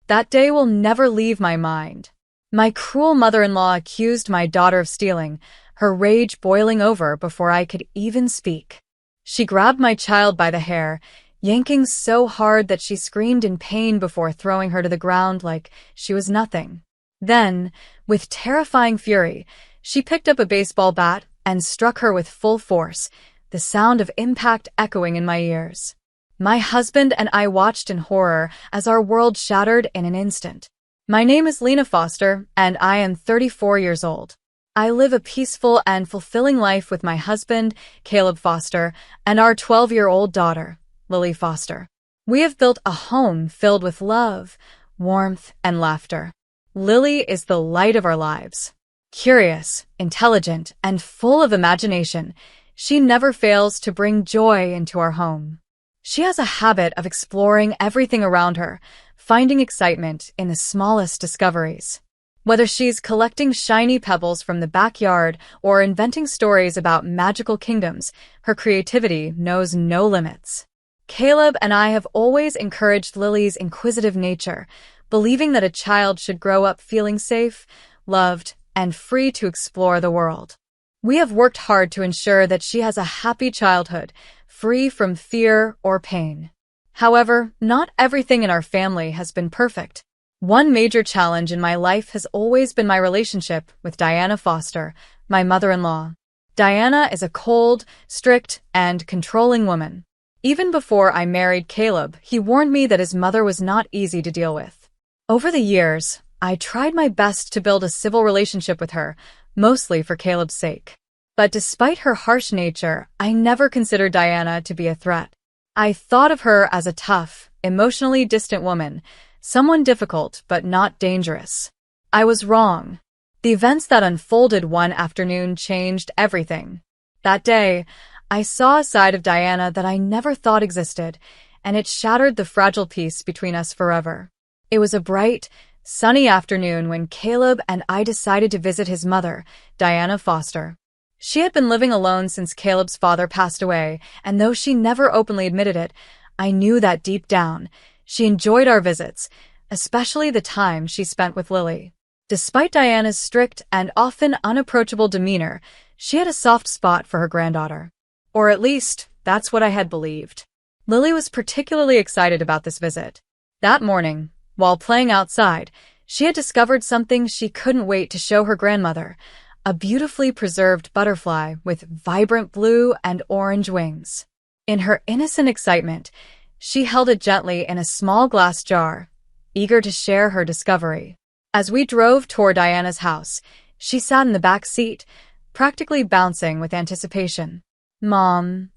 That day will never leave my mind. My cruel mother-in-law accused my daughter of stealing, her rage boiling over before I could even speak. She grabbed my child by the hair, yanking so hard that she screamed in pain before throwing her to the ground like she was nothing. Then, with terrifying fury, she picked up a baseball bat and struck her with full force, the sound of impact echoing in my ears. My husband and I watched in horror as our world shattered in an instant. My name is Lena Foster, and I am 34 years old. I live a peaceful and fulfilling life with my husband, Caleb Foster, and our 12-year-old daughter, Lily Foster. We have built a home filled with love, warmth, and laughter. Lily is the light of our lives. Curious, intelligent, and full of imagination, she never fails to bring joy into our home. She has a habit of exploring everything around her, finding excitement in the smallest discoveries. Whether she's collecting shiny pebbles from the backyard or inventing stories about magical kingdoms, her creativity knows no limits. Caleb and I have always encouraged Lily's inquisitive nature, believing that a child should grow up feeling safe, loved, and free to explore the world. We have worked hard to ensure that she has a happy childhood, free from fear or pain. However, not everything in our family has been perfect. One major challenge in my life has always been my relationship with Diana Foster, my mother-in-law. Diana is a cold, strict, and controlling woman. Even before I married Caleb, he warned me that his mother was not easy to deal with. Over the years, I tried my best to build a civil relationship with her, mostly for Caleb's sake. But despite her harsh nature, I never considered Diana to be a threat. I thought of her as a tough, emotionally distant woman, someone difficult but not dangerous. I was wrong. The events that unfolded one afternoon changed everything. That day, I saw a side of Diana that I never thought existed, and it shattered the fragile peace between us forever. It was a bright, sunny afternoon when Caleb and I decided to visit his mother, Diana Foster. She had been living alone since Caleb's father passed away, and though she never openly admitted it, I knew that deep down, she enjoyed our visits, especially the time she spent with Lily. Despite Diana's strict and often unapproachable demeanor, she had a soft spot for her granddaughter. Or at least, that's what I had believed. Lily was particularly excited about this visit. That morning, while playing outside, she had discovered something she couldn't wait to show her grandmother, a beautifully preserved butterfly with vibrant blue and orange wings. In her innocent excitement, she held it gently in a small glass jar, eager to share her discovery. As we drove toward Diana's house, she sat in the back seat, practically bouncing with anticipation. "Mom,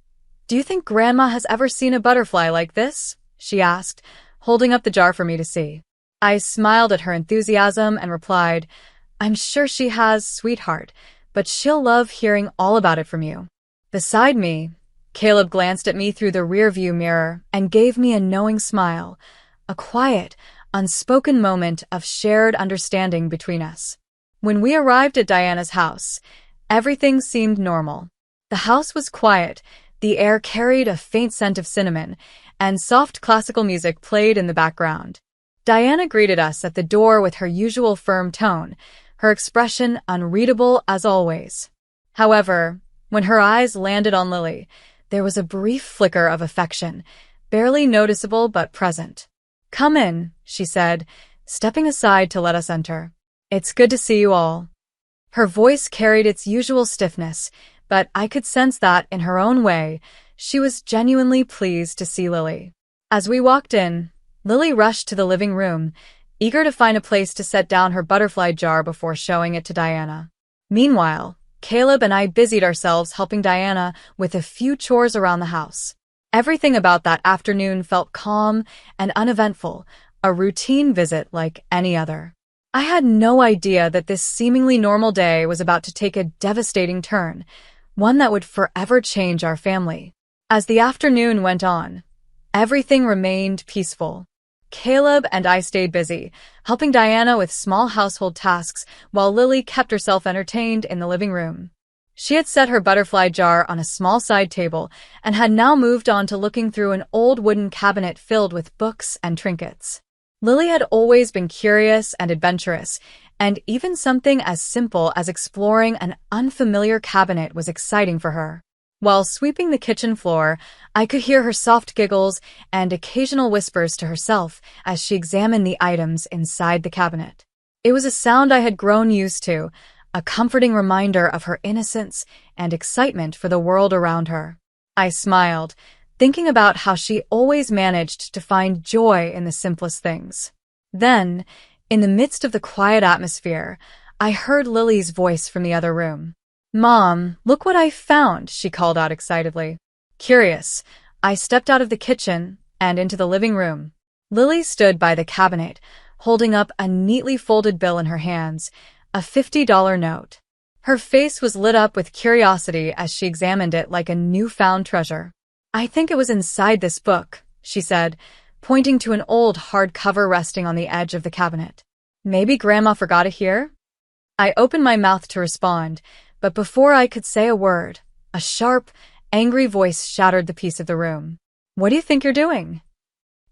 do you think Grandma has ever seen a butterfly like this?" she asked, holding up the jar for me to see. I smiled at her enthusiasm and replied, "I'm sure she has, sweetheart, but she'll love hearing all about it from you." Beside me, Caleb glanced at me through the rearview mirror and gave me a knowing smile, a quiet, unspoken moment of shared understanding between us. When we arrived at Diana's house, everything seemed normal. The house was quiet, the air carried a faint scent of cinnamon, and soft classical music played in the background. Diana greeted us at the door with her usual firm tone, her expression unreadable as always. However, when her eyes landed on Lily, there was a brief flicker of affection, barely noticeable but present. "Come in," she said, stepping aside to let us enter. "It's good to see you all." Her voice carried its usual stiffness, but I could sense that, in her own way, she was genuinely pleased to see Lily. As we walked in, Lily rushed to the living room, eager to find a place to set down her butterfly jar before showing it to Diana. Meanwhile, Caleb and I busied ourselves helping Diana with a few chores around the house. Everything about that afternoon felt calm and uneventful, a routine visit like any other. I had no idea that this seemingly normal day was about to take a devastating turn, one that would forever change our family. As the afternoon went on, everything remained peaceful. Caleb and I stayed busy, helping Diana with small household tasks while Lily kept herself entertained in the living room. She had set her butterfly jar on a small side table and had now moved on to looking through an old wooden cabinet filled with books and trinkets. Lily had always been curious and adventurous, and even something as simple as exploring an unfamiliar cabinet was exciting for her. While sweeping the kitchen floor, I could hear her soft giggles and occasional whispers to herself as she examined the items inside the cabinet. It was a sound I had grown used to, a comforting reminder of her innocence and excitement for the world around her. I smiled, thinking about how she always managed to find joy in the simplest things. Then, in the midst of the quiet atmosphere, I heard Lily's voice from the other room. "Mom, look what I found," she called out excitedly. Curious, I stepped out of the kitchen and into the living room. Lily stood by the cabinet, holding up a neatly folded bill in her hands, a $50 note. Her face was lit up with curiosity as she examined it like a newfound treasure. "I think it was inside this book," she said, pointing to an old hardcover resting on the edge of the cabinet. "Maybe Grandma forgot it here?" I opened my mouth to respond, but before I could say a word, a sharp, angry voice shattered the peace of the room. "What do you think you're doing?"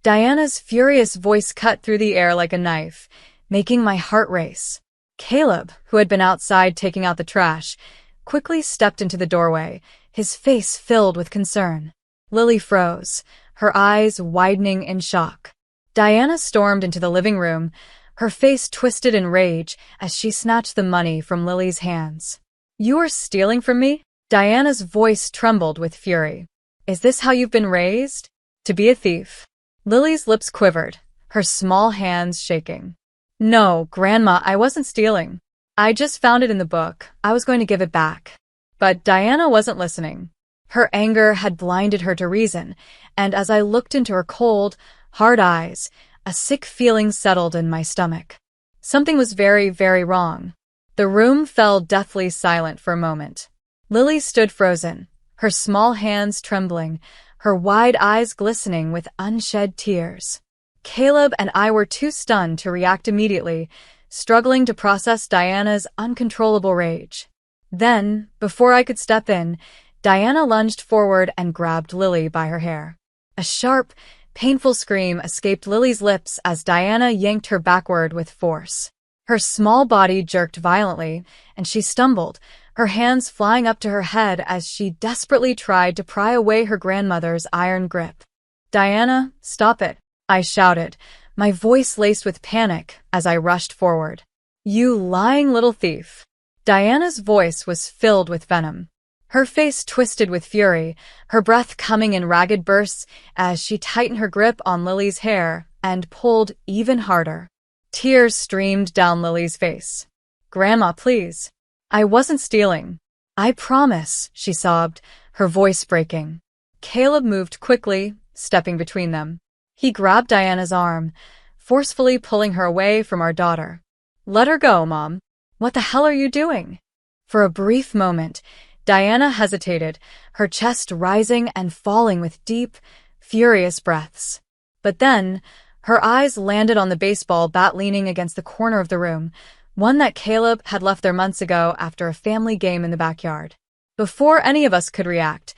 Diana's furious voice cut through the air like a knife, making my heart race. Caleb, who had been outside taking out the trash, quickly stepped into the doorway, his face filled with concern. Lily froze, her eyes widening in shock. Diana stormed into the living room, her face twisted in rage as she snatched the money from Lily's hands. "You are stealing from me?" Diana's voice trembled with fury. "Is this how you've been raised? To be a thief?" Lily's lips quivered, her small hands shaking. "No, Grandma, I wasn't stealing. I just found it in the book. I was going to give it back." But Diana wasn't listening. Her anger had blinded her to reason, and as I looked into her cold, hard eyes, a sick feeling settled in my stomach. Something was very, very wrong. The room fell deathly silent for a moment. Lily stood frozen, her small hands trembling, her wide eyes glistening with unshed tears. Caleb and I were too stunned to react immediately, struggling to process Diana's uncontrollable rage. Then, before I could step in, Diana lunged forward and grabbed Lily by her hair. A sharp, painful scream escaped Lily's lips as Diana yanked her backward with force. Her small body jerked violently, and she stumbled, her hands flying up to her head as she desperately tried to pry away her grandmother's iron grip. "Diana, stop it," I shouted, my voice laced with panic as I rushed forward. "You lying little thief." Diana's voice was filled with venom. Her face twisted with fury, her breath coming in ragged bursts as she tightened her grip on Lily's hair and pulled even harder. Tears streamed down Lily's face. "Grandma, please. I wasn't stealing. I promise," she sobbed, her voice breaking. Caleb moved quickly, stepping between them. He grabbed Diana's arm, forcefully pulling her away from our daughter. "Let her go, Mom. What the hell are you doing?" For a brief moment, Diana hesitated, her chest rising and falling with deep, furious breaths. But then, her eyes landed on the baseball bat leaning against the corner of the room, one that Caleb had left there months ago after a family game in the backyard. Before any of us could react,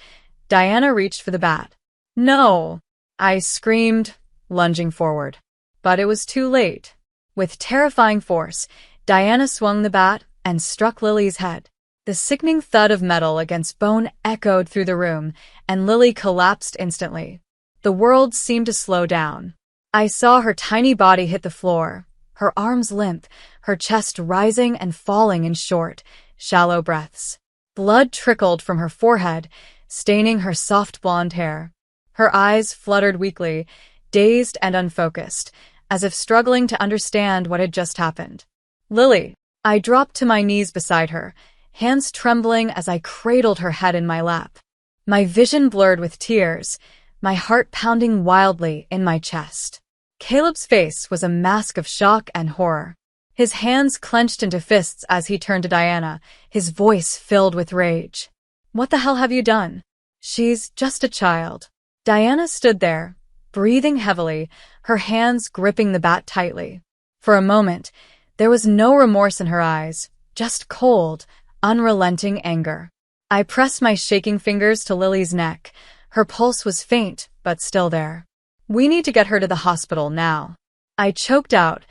Diana reached for the bat. "No!" I screamed, lunging forward. But it was too late. With terrifying force, Diana swung the bat and struck Lily's head. The sickening thud of metal against bone echoed through the room, and Lily collapsed instantly. The world seemed to slow down. I saw her tiny body hit the floor, her arms limp, her chest rising and falling in short, shallow breaths. Blood trickled from her forehead, staining her soft blonde hair. Her eyes fluttered weakly, dazed and unfocused, as if struggling to understand what had just happened. "Lily!" I dropped to my knees beside her, hands trembling as I cradled her head in my lap. My vision blurred with tears, my heart pounding wildly in my chest. Caleb's face was a mask of shock and horror. His hands clenched into fists as he turned to Diana, his voice filled with rage. "What the hell have you done? She's just a child." Diana stood there, breathing heavily, her hands gripping the bat tightly. For a moment, there was no remorse in her eyes, just cold, unrelenting anger. I pressed my shaking fingers to Lily's neck. Her pulse was faint, but still there. "We need to get her to the hospital now." I choked out,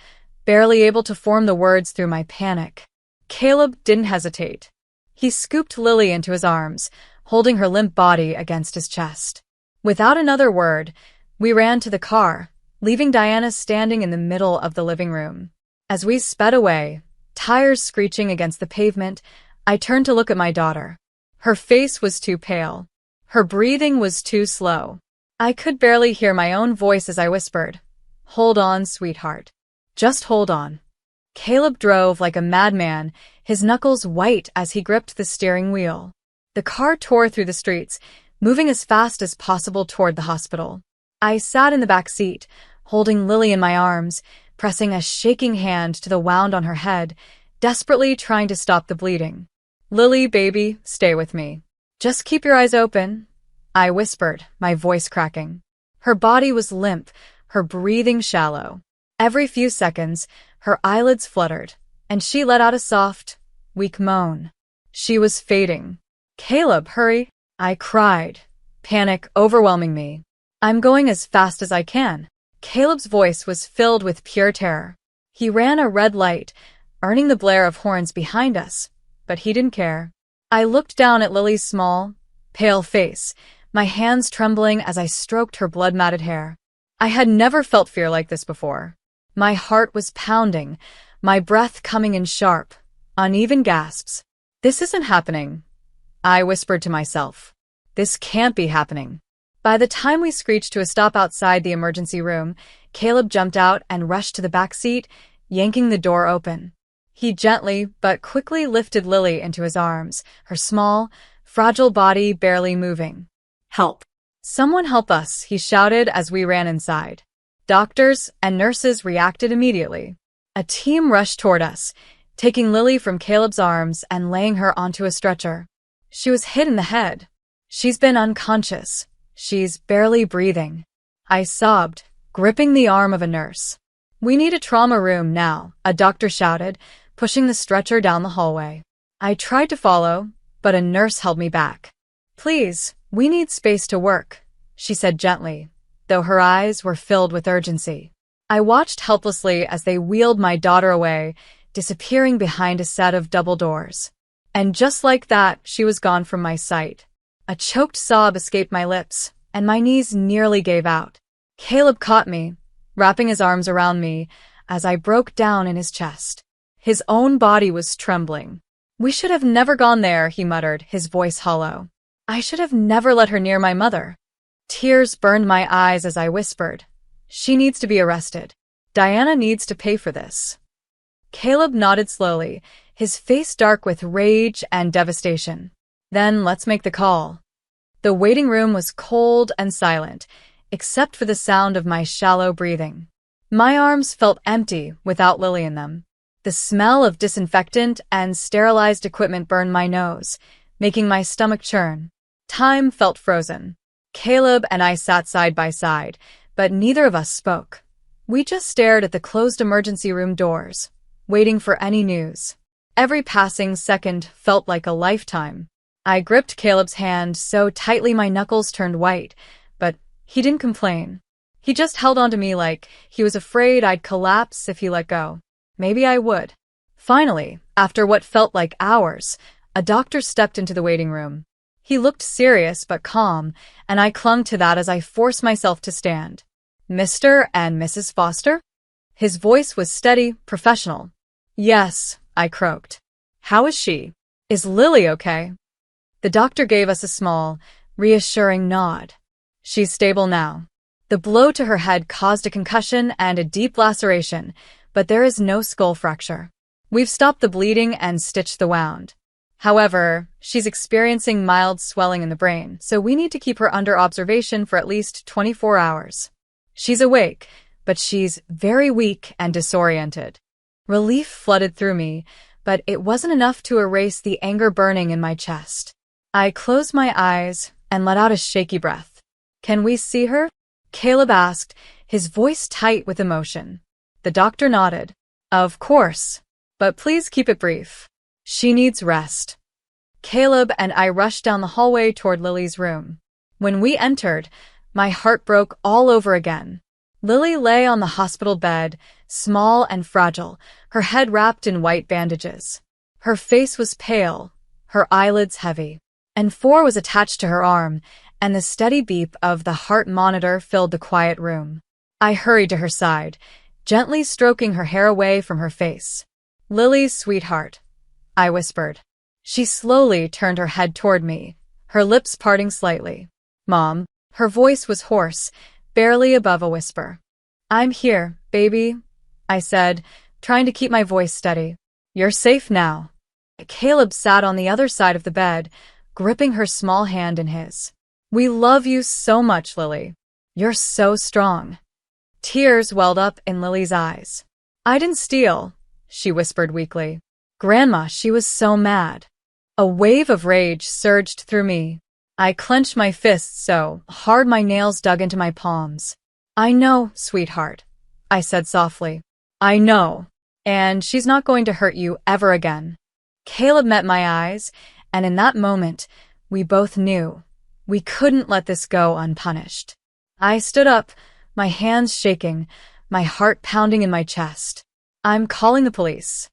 barely able to form the words through my panic. Caleb didn't hesitate. He scooped Lily into his arms, holding her limp body against his chest. Without another word, we ran to the car, leaving Diana standing in the middle of the living room. As we sped away, tires screeching against the pavement, I turned to look at my daughter. Her face was too pale. Her breathing was too slow. I could barely hear my own voice as I whispered, "Hold on, sweetheart. Just hold on." Caleb drove like a madman, his knuckles white as he gripped the steering wheel. The car tore through the streets, moving as fast as possible toward the hospital. I sat in the back seat, holding Lily in my arms, pressing a shaking hand to the wound on her head, desperately trying to stop the bleeding. "Lily, baby, stay with me. Just keep your eyes open," I whispered, my voice cracking. Her body was limp, her breathing shallow. Every few seconds, her eyelids fluttered, and she let out a soft, weak moan. She was fading. "Caleb, hurry!" I cried, panic overwhelming me. "I'm going as fast as I can." Caleb's voice was filled with pure terror. He ran a red light, earning the blare of horns behind us, but he didn't care. I looked down at Lily's small, pale face, my hands trembling as I stroked her blood-matted hair. I had never felt fear like this before. My heart was pounding, my breath coming in sharp, uneven gasps. "This isn't happening," I whispered to myself. "This can't be happening." By the time we screeched to a stop outside the emergency room, Caleb jumped out and rushed to the back seat, yanking the door open. He gently but quickly lifted Lily into his arms, her small, fragile body barely moving. "Help! Someone help us," he shouted as we ran inside. Doctors and nurses reacted immediately. A team rushed toward us, taking Lily from Caleb's arms and laying her onto a stretcher. She was hit in the head. "She's been unconscious. She's barely breathing," I sobbed, gripping the arm of a nurse. "We need a trauma room now," a doctor shouted, pushing the stretcher down the hallway. I tried to follow, but a nurse held me back. "Please, we need space to work," she said gently, though her eyes were filled with urgency. I watched helplessly as they wheeled my daughter away, disappearing behind a set of double doors. And just like that, she was gone from my sight. A choked sob escaped my lips, and my knees nearly gave out. Caleb caught me, wrapping his arms around me, as I broke down in his chest. His own body was trembling. "We should have never gone there," he muttered, his voice hollow. "I should have never let her near my mother." Tears burned my eyes as I whispered, "She needs to be arrested. Diana needs to pay for this." Caleb nodded slowly, his face dark with rage and devastation. "Then let's make the call." The waiting room was cold and silent, except for the sound of my shallow breathing. My arms felt empty without Lily in them. The smell of disinfectant and sterilized equipment burned my nose, making my stomach churn. Time felt frozen. Caleb and I sat side by side, but neither of us spoke. We just stared at the closed emergency room doors, waiting for any news. Every passing second felt like a lifetime. I gripped Caleb's hand so tightly my knuckles turned white, but he didn't complain. He just held onto me like he was afraid I'd collapse if he let go. Maybe I would. Finally, after what felt like hours, a doctor stepped into the waiting room. He looked serious but calm, and I clung to that as I forced myself to stand. "Mr. and Mrs. Foster?" His voice was steady, professional. "Yes," I croaked. "How is she? Is Lily okay?" The doctor gave us a small, reassuring nod. "She's stable now. The blow to her head caused a concussion and a deep laceration, but there is no skull fracture. We've stopped the bleeding and stitched the wound. However, she's experiencing mild swelling in the brain, so we need to keep her under observation for at least 24 hours. She's awake, but she's very weak and disoriented." Relief flooded through me, but it wasn't enough to erase the anger burning in my chest. I closed my eyes and let out a shaky breath. "Can we see her?" Caleb asked, his voice tight with emotion. The doctor nodded. "Of course, but please keep it brief. She needs rest." Caleb and I rushed down the hallway toward Lily's room. When we entered, my heart broke all over again. Lily lay on the hospital bed, small and fragile, her head wrapped in white bandages. Her face was pale, her eyelids heavy. N4 was attached to her arm, and the steady beep of the heart monitor filled the quiet room. I hurried to her side, gently stroking her hair away from her face. "Lily's sweetheart," I whispered. She slowly turned her head toward me, her lips parting slightly. "Mom." Her voice was hoarse, barely above a whisper. "I'm here, baby," I said, trying to keep my voice steady. "You're safe now." Caleb sat on the other side of the bed, gripping her small hand in his. "We love you so much, Lily. You're so strong." Tears welled up in Lily's eyes. "I didn't steal," she whispered weakly. "Grandma, she was so mad." A wave of rage surged through me. I clenched my fists so hard my nails dug into my palms. "I know, sweetheart," I said softly. "I know. And she's not going to hurt you ever again." Caleb met my eyes, and in that moment, we both knew we couldn't let this go unpunished. I stood up, my hands shaking, my heart pounding in my chest. "I'm calling the police."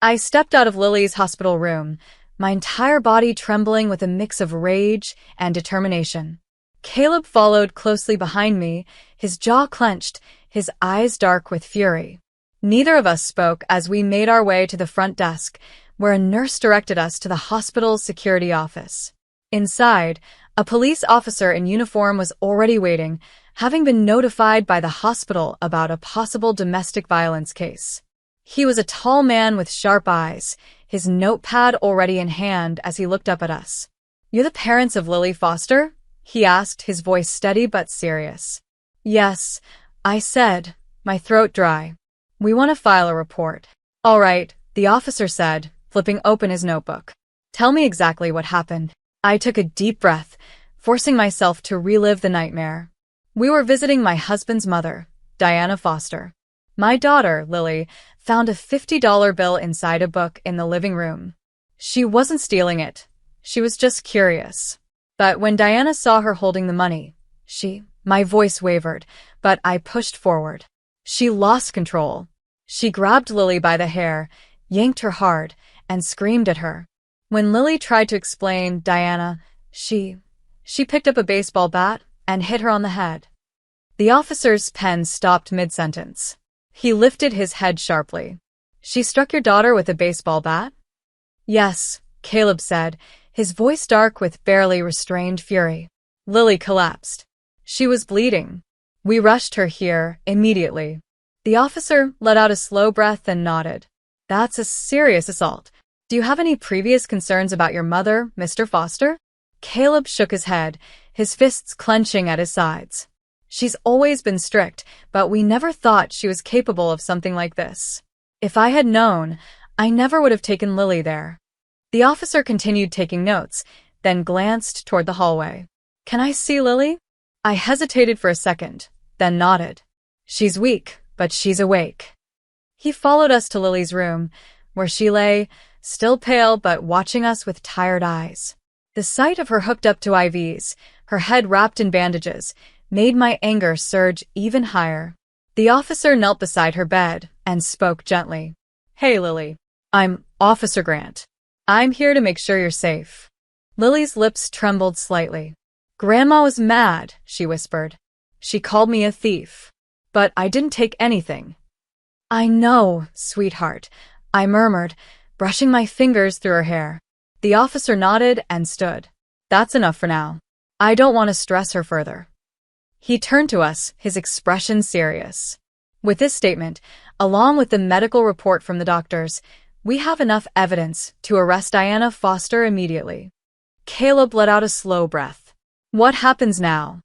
I stepped out of Lily's hospital room, my entire body trembling with a mix of rage and determination. Caleb followed closely behind me, his jaw clenched, his eyes dark with fury. Neither of us spoke as we made our way to the front desk, where a nurse directed us to the hospital's security office. Inside, a police officer in uniform was already waiting, having been notified by the hospital about a possible domestic violence case. He was a tall man with sharp eyes, his notepad already in hand as he looked up at us. "You're the parents of Lily Foster?" he asked, his voice steady but serious. "Yes," I said, my throat dry. "We want to file a report." "All right," the officer said, flipping open his notebook. "Tell me exactly what happened." I took a deep breath, forcing myself to relive the nightmare. We were visiting my husband's mother, Diana Foster. My daughter, Lily, found a $50 bill inside a book in the living room. She wasn't stealing it. She was just curious. But when Diana saw her holding the money, my voice wavered, but I pushed forward. She lost control. She grabbed Lily by the hair, yanked her hard, and screamed at her. When Lily tried to explain Diana, she picked up a baseball bat and hit her on the head. The officer's pen stopped mid-sentence. He lifted his head sharply. "She struck your daughter with a baseball bat?" "Yes," Caleb said, his voice dark with barely restrained fury. Lily collapsed. She was bleeding. "We rushed her here immediately." The officer let out a slow breath and nodded. "That's a serious assault. Do you have any previous concerns about your mother, Mr. Foster?" Caleb shook his head, his fists clenching at his sides. "She's always been strict, but we never thought she was capable of something like this. If I had known, I never would have taken Lily there." The officer continued taking notes, then glanced toward the hallway. "Can I see Lily?" I hesitated for a second, then nodded. "She's weak, but she's awake." He followed us to Lily's room, where she lay, still pale but watching us with tired eyes. The sight of her hooked up to IVs, her head wrapped in bandages, made my anger surge even higher. The officer knelt beside her bed and spoke gently. "Hey, Lily. I'm Officer Grant. I'm here to make sure you're safe." Lily's lips trembled slightly. "Grandma was mad," she whispered. "She called me a thief. But I didn't take anything." "I know, sweetheart," I murmured, brushing my fingers through her hair. The officer nodded and stood. "That's enough for now. I don't want to stress her further." He turned to us, his expression serious. "With this statement, along with the medical report from the doctors, we have enough evidence to arrest Diana Foster immediately." Caleb let out a slow breath. "What happens now?"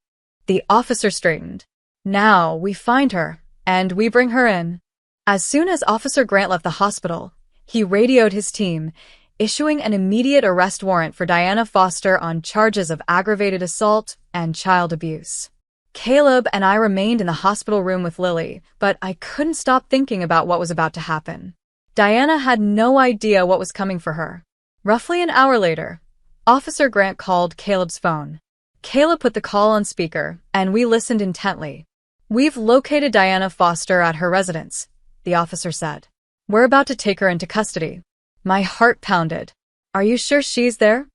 The officer straightened. "Now we find her, and we bring her in." As soon as Officer Grant left the hospital, he radioed his team, issuing an immediate arrest warrant for Diana Foster on charges of aggravated assault and child abuse. Caleb and I remained in the hospital room with Lily, but I couldn't stop thinking about what was about to happen. Diana had no idea what was coming for her. Roughly an hour later, Officer Grant called Caleb's phone. Caleb put the call on speaker, and we listened intently. "We've located Diana Foster at her residence," the officer said. "We're about to take her into custody." My heart pounded. "Are you sure she's there?"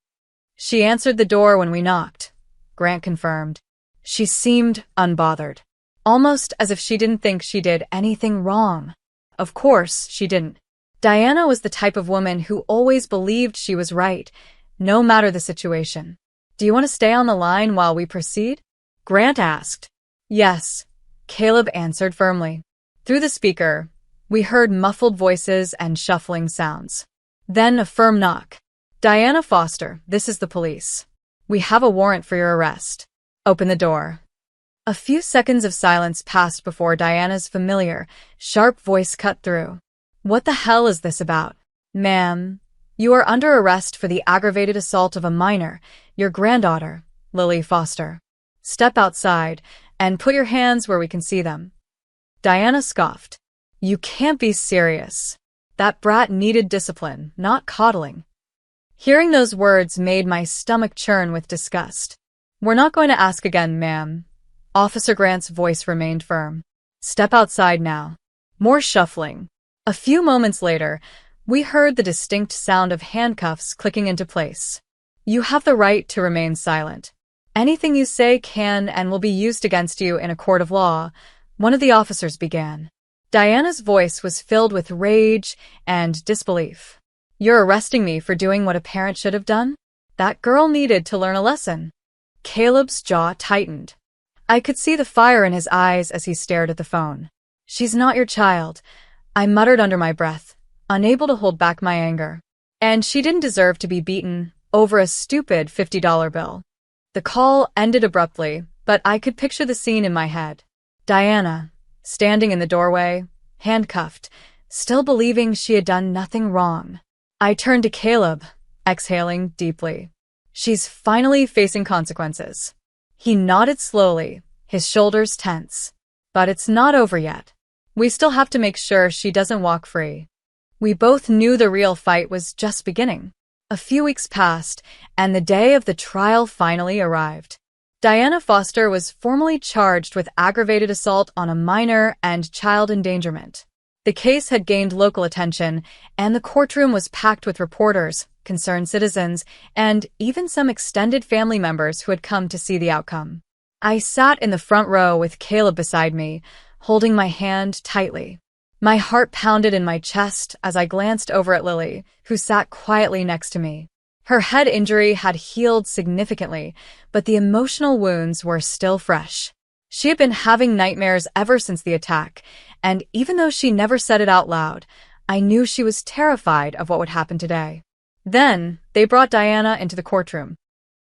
"She answered the door when we knocked," Grant confirmed. She seemed unbothered, almost as if she didn't think she did anything wrong. Of course, she didn't. Diana was the type of woman who always believed she was right, no matter the situation. "Do you want to stay on the line while we proceed?" Grant asked. "Yes," Caleb answered firmly. Through the speaker, we heard muffled voices and shuffling sounds. Then a firm knock. "Diana Foster, this is the police. We have a warrant for your arrest. Open the door." A few seconds of silence passed before Diana's familiar, sharp voice cut through. "What the hell is this about?" "Ma'am, you are under arrest for the aggravated assault of a minor, your granddaughter, Lily Foster. Step outside and put your hands where we can see them." Diana scoffed. "You can't be serious. That brat needed discipline, not coddling." Hearing those words made my stomach churn with disgust. "We're not going to ask again, ma'am." Officer Grant's voice remained firm. "Step outside now." More shuffling. A few moments later, we heard the distinct sound of handcuffs clicking into place. "You have the right to remain silent. Anything you say can and will be used against you in a court of law," one of the officers began. Diana's voice was filled with rage and disbelief. "You're arresting me for doing what a parent should have done? That girl needed to learn a lesson." Caleb's jaw tightened. I could see the fire in his eyes as he stared at the phone. "She's not your child," I muttered under my breath, unable to hold back my anger. "And she didn't deserve to be beaten over a stupid $50 bill." The call ended abruptly, but I could picture the scene in my head. Diana, standing in the doorway, handcuffed, still believing she had done nothing wrong. I turned to Caleb, exhaling deeply. "She's finally facing consequences." He nodded slowly, his shoulders tense. "But it's not over yet. We still have to make sure she doesn't walk free." We both knew the real fight was just beginning. A few weeks passed, and the day of the trial finally arrived. Diana Foster was formally charged with aggravated assault on a minor and child endangerment. The case had gained local attention, and the courtroom was packed with reporters, concerned citizens, and even some extended family members who had come to see the outcome. I sat in the front row with Caleb beside me, holding my hand tightly. My heart pounded in my chest as I glanced over at Lily, who sat quietly next to me. Her head injury had healed significantly, but the emotional wounds were still fresh. She had been having nightmares ever since the attack, and even though she never said it out loud, I knew she was terrified of what would happen today. Then, they brought Diana into the courtroom.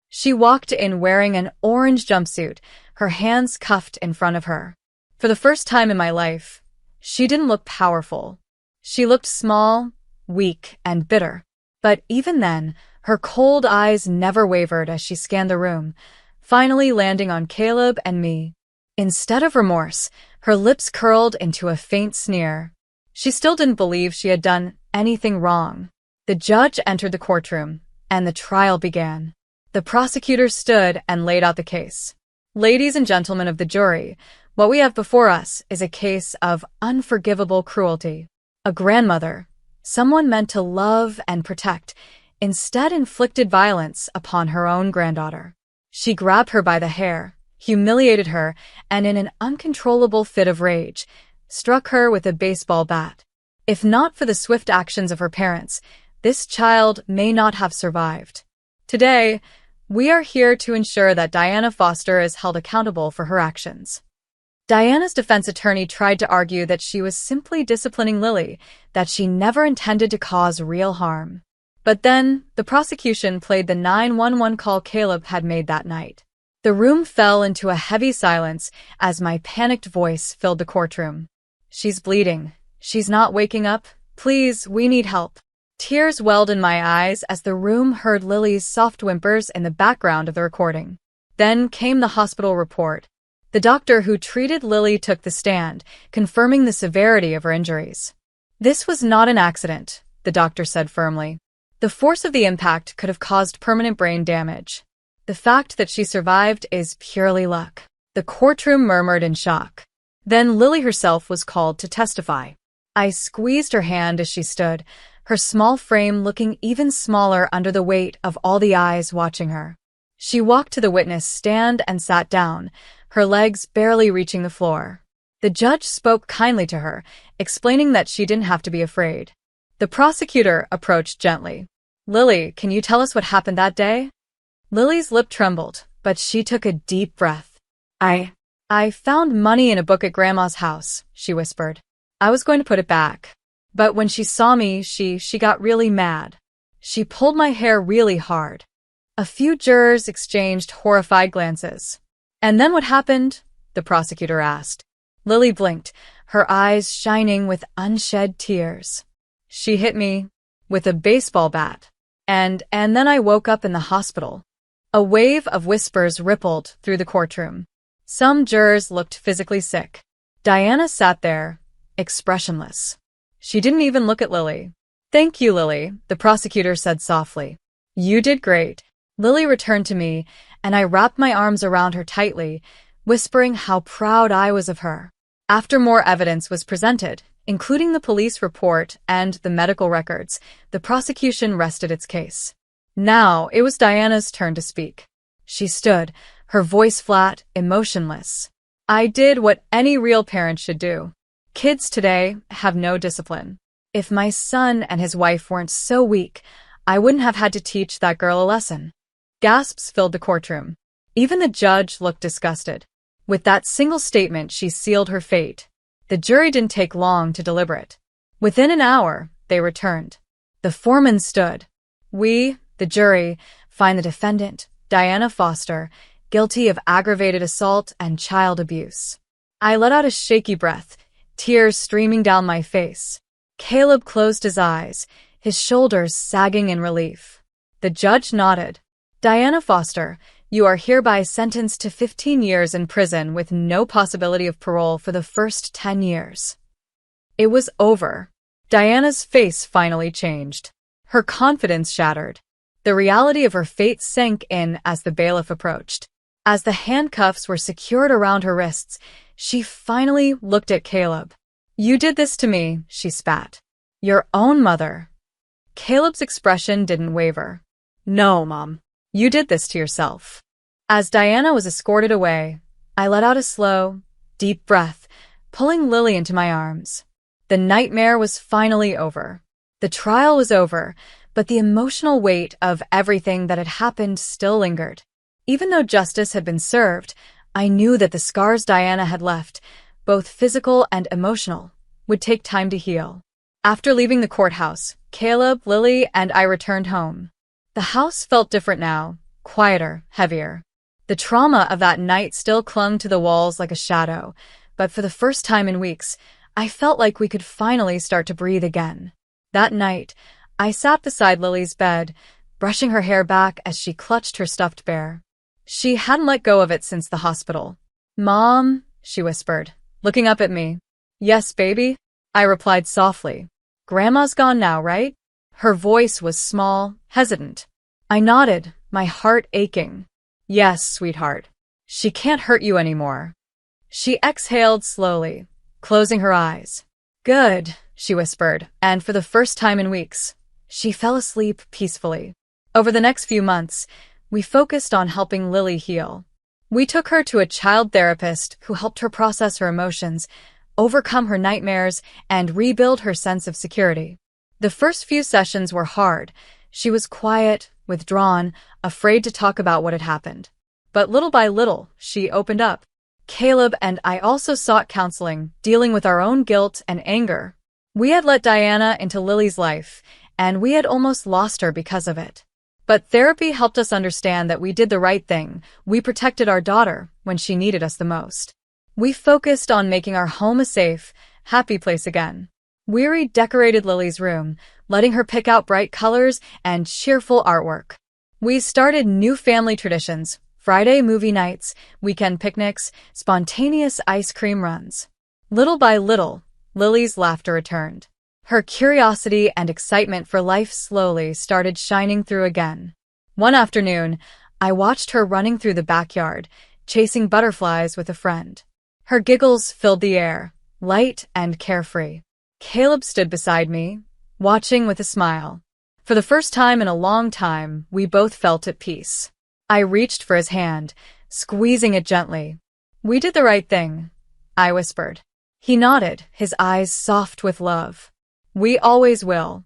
She walked in wearing an orange jumpsuit, her hands cuffed in front of her. For the first time in my life, she didn't look powerful. She looked small, weak, and bitter. But even then, her cold eyes never wavered as she scanned the room, finally landing on Caleb and me. Instead of remorse, her lips curled into a faint sneer. She still didn't believe she had done anything wrong. The judge entered the courtroom, and the trial began. The prosecutor stood and laid out the case. "Ladies and gentlemen of the jury, what we have before us is a case of unforgivable cruelty. A grandmother, someone meant to love and protect, instead inflicted violence upon her own granddaughter. She grabbed her by the hair, humiliated her, and in an uncontrollable fit of rage, struck her with a baseball bat. If not for the swift actions of her parents, this child may not have survived. Today, we are here to ensure that Diana Foster is held accountable for her actions." Diana's defense attorney tried to argue that she was simply disciplining Lily, that she never intended to cause real harm. But then, the prosecution played the 911 call Caleb had made that night. The room fell into a heavy silence as my panicked voice filled the courtroom. "She's bleeding. She's not waking up. Please, we need help." Tears welled in my eyes as the room heard Lily's soft whimpers in the background of the recording. Then came the hospital report. The doctor who treated Lily took the stand, confirming the severity of her injuries. "This was not an accident," the doctor said firmly. "The force of the impact could have caused permanent brain damage. The fact that she survived is purely luck." The courtroom murmured in shock. Then Lily herself was called to testify. I squeezed her hand as she stood, her small frame looking even smaller under the weight of all the eyes watching her. She walked to the witness stand and sat down, her legs barely reaching the floor. The judge spoke kindly to her, explaining that she didn't have to be afraid. The prosecutor approached gently. "Lily, can you tell us what happened that day?" Lily's lip trembled, but she took a deep breath. I found money in a book at Grandma's house," she whispered. "I was going to put it back. But when she saw me, she got really mad. She pulled my hair really hard." A few jurors exchanged horrified glances. "And then what happened?" the prosecutor asked. Lily blinked, her eyes shining with unshed tears. "She hit me with a baseball bat. And then I woke up in the hospital." A wave of whispers rippled through the courtroom. Some jurors looked physically sick. Diana sat there, expressionless. She didn't even look at Lily. "Thank you, Lily," the prosecutor said softly. "You did great." Lily returned to me, and I wrapped my arms around her tightly, whispering how proud I was of her. After more evidence was presented, including the police report and the medical records, the prosecution rested its case. Now it was Diana's turn to speak. She stood, her voice flat, emotionless. "I did what any real parent should do. Kids today have no discipline. If my son and his wife weren't so weak, I wouldn't have had to teach that girl a lesson." Gasps filled the courtroom. Even the judge looked disgusted. With that single statement, she sealed her fate. The jury didn't take long to deliberate. Within an hour, they returned. The foreman stood. "We, the jury, find the defendant, Diana Foster, guilty of aggravated assault and child abuse." I let out a shaky breath, tears streaming down my face. Caleb closed his eyes, his shoulders sagging in relief. The judge nodded. "Diana Foster, you are hereby sentenced to 15 years in prison with no possibility of parole for the first 10 years. It was over. Diana's face finally changed. Her confidence shattered. The reality of her fate sank in as the bailiff approached. As the handcuffs were secured around her wrists, she finally looked at Caleb. "You did this to me," she spat. "Your own mother." Caleb's expression didn't waver. "No, Mom. You did this to yourself." As Diana was escorted away, I let out a slow, deep breath, pulling Lily into my arms. The nightmare was finally over. The trial was over, but the emotional weight of everything that had happened still lingered. Even though justice had been served, I knew that the scars Diana had left, both physical and emotional, would take time to heal. After leaving the courthouse, Caleb, Lily, and I returned home. The house felt different now, quieter, heavier. The trauma of that night still clung to the walls like a shadow, but for the first time in weeks, I felt like we could finally start to breathe again. That night, I sat beside Lily's bed, brushing her hair back as she clutched her stuffed bear. She hadn't let go of it since the hospital. "Mom," she whispered, looking up at me. "Yes, baby," I replied softly. "Grandma's gone now, right?" Her voice was small, hesitant. I nodded, my heart aching. "Yes, sweetheart. She can't hurt you anymore." She exhaled slowly, closing her eyes. "Good," she whispered, and for the first time in weeks, she fell asleep peacefully. Over the next few months, we focused on helping Lily heal. We took her to a child therapist who helped her process her emotions, overcome her nightmares, and rebuild her sense of security. The first few sessions were hard. She was quiet, withdrawn, afraid to talk about what had happened. But little by little, she opened up. Caleb and I also sought counseling, dealing with our own guilt and anger. We had let Diana into Lily's life, and we had almost lost her because of it. But therapy helped us understand that we did the right thing. We protected our daughter when she needed us the most. We focused on making our home a safe, happy place again. We redecorated Lily's room, letting her pick out bright colors and cheerful artwork. We started new family traditions, Friday movie nights, weekend picnics, spontaneous ice cream runs. Little by little, Lily's laughter returned. Her curiosity and excitement for life slowly started shining through again. One afternoon, I watched her running through the backyard, chasing butterflies with a friend. Her giggles filled the air, light and carefree. Caleb stood beside me, watching with a smile. For the first time in a long time, we both felt at peace. I reached for his hand, squeezing it gently. "We did the right thing," I whispered. He nodded, his eyes soft with love. "We always will."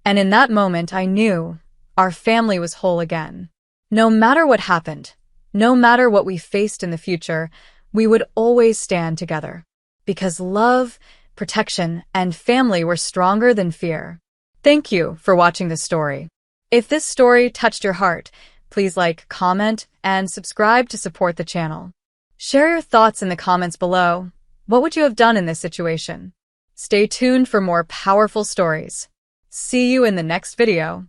And in that moment I knew our family was whole again. No matter what happened, no matter what we faced in the future, we would always stand together. Because love, protection, and family were stronger than fear. Thank you for watching this story. If this story touched your heart, please like, comment, and subscribe to support the channel. Share your thoughts in the comments below. What would you have done in this situation? Stay tuned for more powerful stories. See you in the next video.